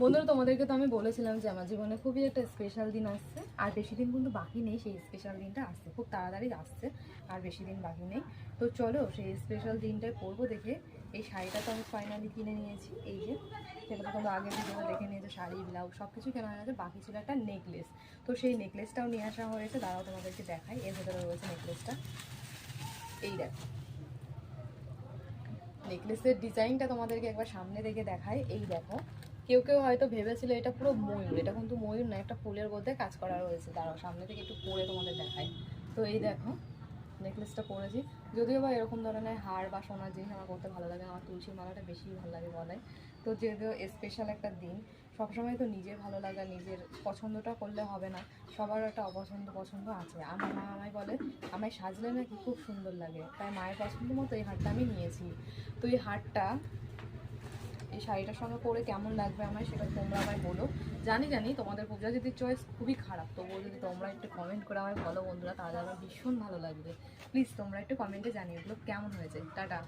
বন্ধুরা তোমাদেরকে তো আমি বলেছিলাম যে আমার জীবনে খুবই একটা স্পেশাল দিন আসছে, আর বেশি দিন কিন্তু বাকি নেই। সেই স্পেশাল দিনটা আসছে, খুব তাড়াতাড়ি আসছে, আর বেশি দিন বাকি নেই। তো চলো সেই স্পেশাল দিনটায় পরবো দেখে। এই শাড়িটা তো আমি ফাইনালি কিনে নিয়েছি, এই যে, সেটা তো তোমরা আগের ভিডিওতে দেখে নিয়েছো। শাড়ি, ব্লাউজ সব কিছু কেনা হয়ে গেছে, বাকি ছিল একটা নেকলেস। তো সেই নেকলেসটাও নিয়ে আসা হয়েছে, দাঁড়াও তোমাদেরকে দেখাই। এর ভেতরে রয়েছে নেকলেসটা, এই দেখো। নেকলেসের ডিজাইনটা তোমাদেরকে একবার সামনে থেকে দেখায়, এই দেখো। কেউ কেউ হয়তো ভেবেছিল এটা পুরো ময়ূর, এটা কিন্তু ময়ূর না, একটা ফুলের মধ্যে কাজ করা রয়েছে। দাঁড়াও সামনে থেকে একটু পরে তোমাদের দেখায়। তো এই দেখো, নেকলেসটা পরেছি। যদিও বা এরকম ধরনের হার বা সোনার জিনিস আমার করতে ভালো লাগে না, আমার তুলসীর মালাটা বেশি ভালো লাগে গলায়। তো যেহেতু স্পেশাল একটা দিন, সবসময় তো নিজের ভালো লাগা, নিজের পছন্দটা করলে হবে না, সবার একটা অপছন্দ পছন্দ আছে। আমার মা আমায় বলে আমায় সাজলে নাকি খুব সুন্দর লাগে, তাই মায়ের পছন্দ মতো এই হারটা আমি নিয়েছি। তো এই হারটা এই শাড়িটার সঙ্গে পরে কেমন লাগবে আমায়, সেটা তোমরা আমায় বলো। জানি জানি তোমাদের পূজাদিদির চয়েস খুবই খারাপ, তবুও যদি তোমরা একটু কমেন্ট করে আমায় বলো বন্ধুরা, তাহলে আমার ভীষণ ভালো লাগবে। প্লিজ তোমরা একটু কমেন্টে জানিয়ে এগুলো কেমন হয়েছে। টাটা।